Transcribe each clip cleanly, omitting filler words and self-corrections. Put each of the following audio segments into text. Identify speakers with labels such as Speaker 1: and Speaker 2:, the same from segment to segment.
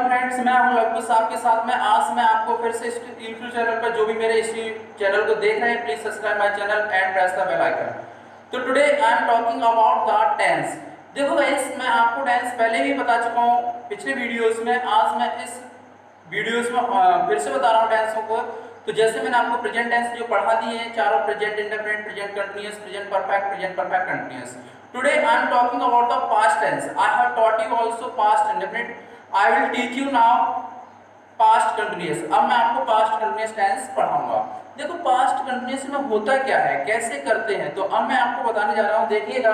Speaker 1: Friends, मैं हूं लवकुश आपके साथ में। आज मैं आपको फिर से इस यूट्यूब चैनल पर जो भी मेरे इस चैनल को देख रहे हैं, please subscribe my channel and press the bell icon. तो today I am talking about the tense. देखो गाइस, मैं आपको टेंस पहले भी बता चुका हूं पिछले वीडियोस में। आज मैं इस वीडियोस में फिर से बता रहा हूं टेंसों को। तो जैसे मैंने आपको प्रेजेंट टेंस जो पढ़ा दिए हैं चारों, present indefinite, present continuous, present perfect continuous. Today I am talking about the past tense. I have taught you also past indefinite. I will teach you now past continuous. अब मैं आपको past continuous tense पढ़ाऊंगा। देखो past continuous में होता क्या है, कैसे करते हैं, तो अब मैं आपको बताने जा रहा हूं। देखिएगा,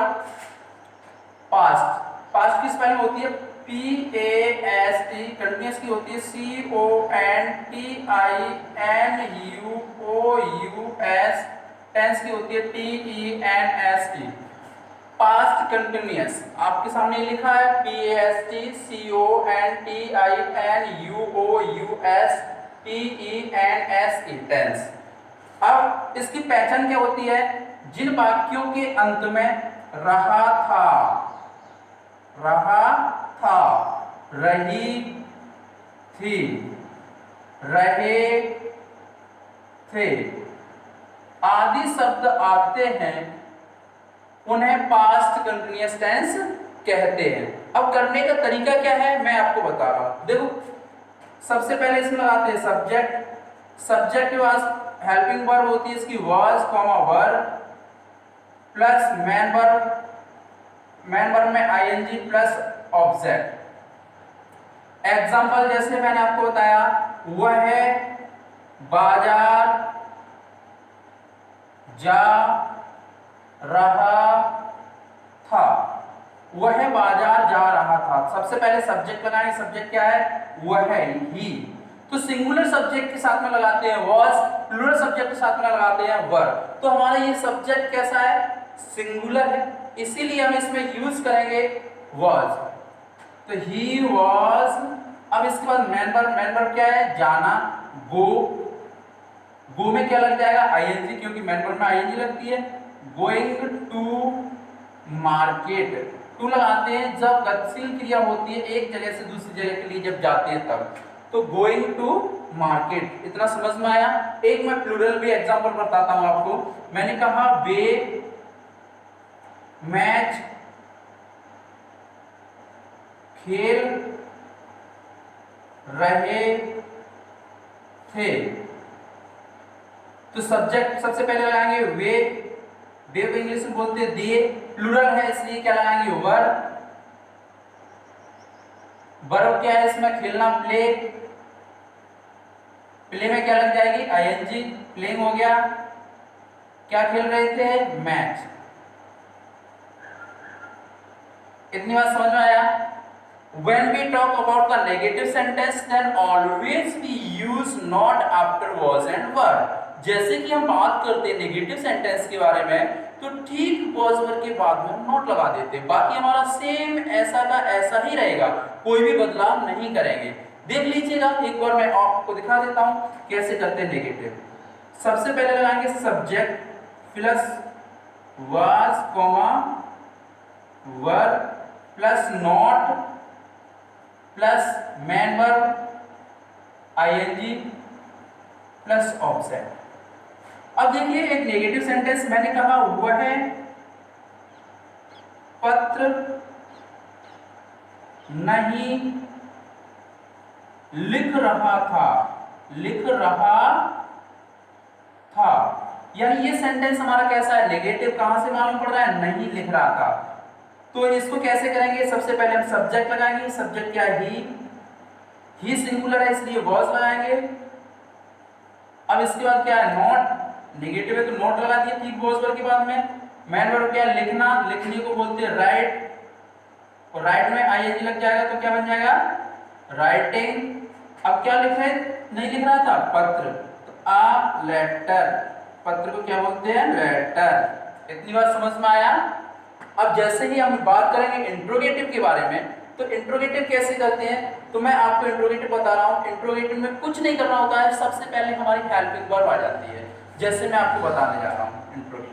Speaker 1: पास्ट की स्पेलिंग होती है PAST, कंटीन्यूअस की होती है CONTINUOUS, टेंस की होती है TENST। पास्ट कंटीन्यूअस आपके सामने लिखा है PAST CONTINUOUS TENSE, टेंस। अब इसकी पहचान क्या होती है? जिन वाक्यों के अंत में रहा था, रही थी, रहे थे आदि शब्द आते हैं, उन्हें पास्ट कंटीन्यूअस टेंस कहते हैं। अब करने का तरीका क्या है मैं आपको बता रहा हूं। देखो, सबसे पहले इसमें लगाते हैं सब्जेक्ट। सब्जेक्ट के बाद हेल्पिंग वर्ब होती है इसकी was, were plus main verb में ING प्लस ऑब्जेक्ट। एग्जाम्पल जैसे मैंने आपको बताया, वह बाजार जा रहा था, वह बाजार जा रहा था। सबसे पहले सब्जेक्ट लगाएं। सब्जेक्ट क्या है? वह, ही। तो सिंगुलर सब्जेक्ट के साथ में लगाते हैं वाज, प्लूरल सब्जेक्ट के साथ में लगाते हैं वर। तो हमारा ये सब्जेक्ट कैसा है? सिंगुलर है, इसीलिए हम इसमें यूज करेंगे वाज। तो ही वाज। अब इसके बाद मेन वर्ब क्या है? जाना, गो में क्या लग जाएगा? ING, क्योंकि मेन वर्ब में ING लगती है। गोइंग टू मार्केट, टू लगाते हैं जब गतिशील क्रिया होती है एक जगह से दूसरी जगह के लिए जब जाते हैं तब। तो गोइंग टू मार्केट, इतना समझ में आया। एक मैं प्लूरल भी एग्जांपल बताता हूं आपको। मैंने कहा वे मैच खेल रहे थे। तो सब्जेक्ट सबसे पहले लगाएंगे वे को इंग्लिश में बोलते हैं दे। प्लूरल है इसलिए क्या लगाएंगे? वर। वर्ब क्या है इसमें? खेलना, प्ले में क्या लग जाएगी? ING, प्लेइंग हो गया। क्या खेल रहे थे? मैच। इतनी बात समझ में आया? When we talk about the negative sentence, then always we use not after was and were. जैसे कि हम बात करते हैं नेगेटिव सेंटेंस के बारे में, तो ठीक was were के बाद में नॉट लगा देते हैं। बाकी हमारा सेम ऐसा का ऐसा ही रहेगा, कोई भी बदलाव नहीं करेंगे। देख लीजिएगा, एक बार मैं आपको दिखा देता हूं कैसे करते हैं नेगेटिव। सबसे पहले लगाएंगे subject plus was, were plus not plus main verb ING plus object. अब देखिए, एक नेगेटिव सेंटेंस मैंने कहा वह पत्र नहीं लिख रहा था, यानी ये सेंटेंस हमारा कैसा है? नेगेटिव। कहां से मालूम पड़ रहा है? नहीं लिख रहा था। तो इसको कैसे करेंगे? सबसे पहले हम सब्जेक्ट लगाएंगे। सब्जेक्ट क्या है? ही सिंगुलर है इसलिए वॉज लगाएंगे। अब इसके बाद क्या है? नॉट, नेगेटिव है तो नॉट लगा दिया ठीक वॉज वर्ब के बाद में। मेन वर्ब क्या है? लिखना, लिखने को बोलते हैं राइट, और राइट में ING लग जाएगा तो क्या बन जाएगा? राइटिंग। अब क्या लिख रहे? नहीं लिख रहा था, पत्र, तो अ लेटर, पत्र को क्या बोलते हैं? लेटर। इतनी बात समझ में आया? अब जैसे ही हम बात करेंगे इंट्रोगेटिव के बारे में, तो इंट्रोगेटिव कैसे करते हैं, तो मैं आपको इंट्रोगेटिव बता रहा हूं। इंट्रोगेटिव में कुछ नहीं करना होता है, सबसे पहले हमारी हेल्पिंग वर्ब आ जाती है, जैसे मैं आपको बताने जा रहा हूं इंट्रोगेटिव।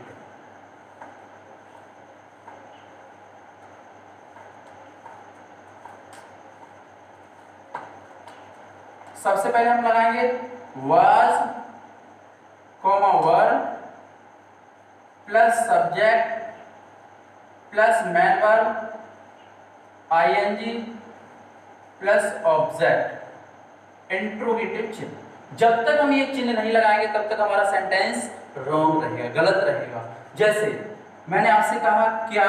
Speaker 1: सबसे पहले हम लगाएंगे was, were plus subject plus man verb ing plus object interrogative चिन्ह। जब तक हम ये चिन्ह नहीं लगाएंगे तब तक हमारा सेंटेंस रॉन्ग रहेगा, गलत रहेगा। जैसे मैंने आपसे कहा क्या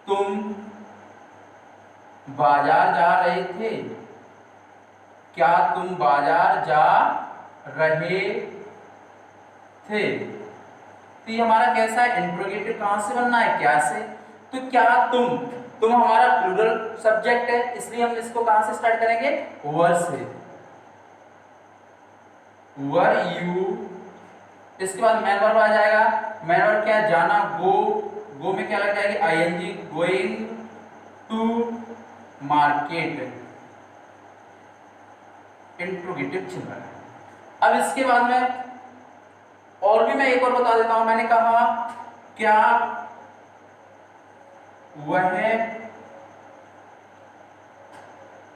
Speaker 1: तुम बाजार जा रहे थे, क्या तुम बाजार जा रहे थे, तो ये हमारा कैसा है, इंट्रोगेटिव। कहां से बनना है, क्या से। तो क्या तुम हमारा प्लूरल सब्जेक्ट है, इसलिए हम इसको कहां से स्टार्ट करेंगे, वर से। वर यू, इसके बाद मैन वर्ब आ जाएगा। मैन वर्ब क्या है, जाना, गो में क्या लग जाएगी, ING, going to market, interrogative चिन्ह। अब इसके बाद में और भी मैं एक और बता देता हूं। मैंने कहा क्या वह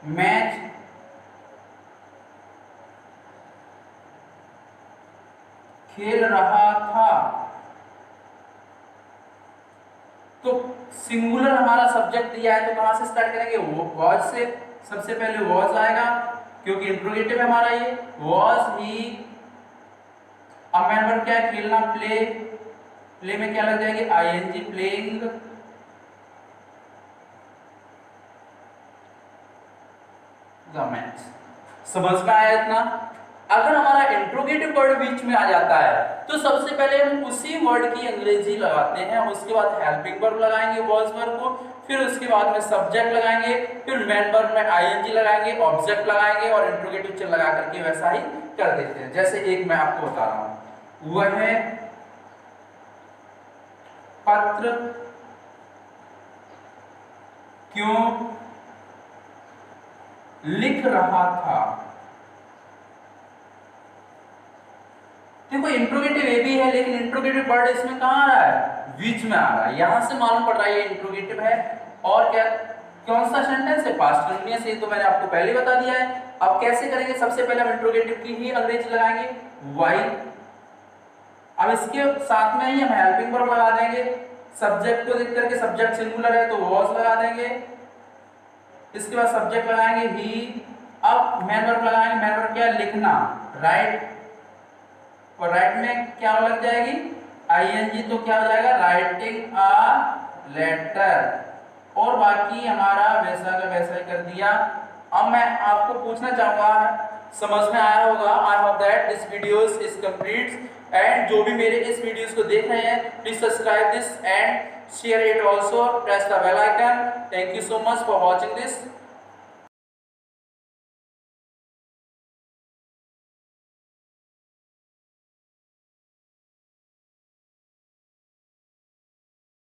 Speaker 1: मैच खेल रहा था, तो सिंगुलर हमारा सब्जेक्ट दिया है तो कहां से स्टार्ट करेंगे, वॉज से। सबसे पहले वॉज आएगा क्योंकि इंट्रोगेटिव है हमारा ये, वॉज ही। अब मैन वर्ब क्या है, खेलना, प्ले में क्या लग जाएगी, आईएनजी, प्लेइंग। The match. समझ में आया इतना। अगर हमारा इंट्रोगेटिव वर्ड बीच में आ जाता है तो सबसे पहले हम उसी वर्ड की अंग्रेजी लगाते हैं, उसके बाद हेल्पिंग वर्ब लगाएंगे वॉज वर्ब को, फिर उसके बाद में सब्जेक्ट लगाएंगे, फिर मेन वर्ब में आईएनजी लगाएंगे, ऑब्जेक्ट लगाएंगे और इंट्रोगेटिव चिन्ह लगा करके वैसा ही कर देते हैं। जैसे एक मैं आपको बता रहा हूं, वह पत्र क्यों लिख रहा था। देखो इंट्रोगेटिव ए भी है लेकिन इंट्रोगेटिव वर्ड इसमें कहां आ रहा है, बीच में आ रहा है। यहां से मालूम पड़ रहा है ये इंट्रोगेटिव है। और क्या, कौन सा सेंटेंस है, पास्ट कंटिन्यूअस। ये तो मैंने आपको पहले बता दिया है। अब कैसे करेंगे, सबसे पहले हम इंट्रोगेटिव की ही अंग्रेजी लगाएंगे, वाई। अब इसके साथ में ही हम हेल्पिंग वर्ब लगा देंगे। सब्जेक्ट को देख करके, सब्जेक्ट सिंगुलर है तो वॉज लगा देंगे, इसके बाद सब्जेक्ट लगाएंगे ही। अब मैन वर्ब लगाएंगे, मैन वर्ब क्या है, लिखना, राइट। और राइट में क्या लग जाएगी, आईएनजी, तो क्या हो जाएगा, राइटिंग अ लेटर। और बाकी हमारा वैसा का वैसा ही कर दिया। अब मैं आपको पूछना चाहूंगा, समझ में आया होगा। I hope that this videos is complete. And जो भी मेरे इस वीडियोस को देख रहे हैं, please subscribe this and share it also, press the bell icon. Thank you so much for watching this.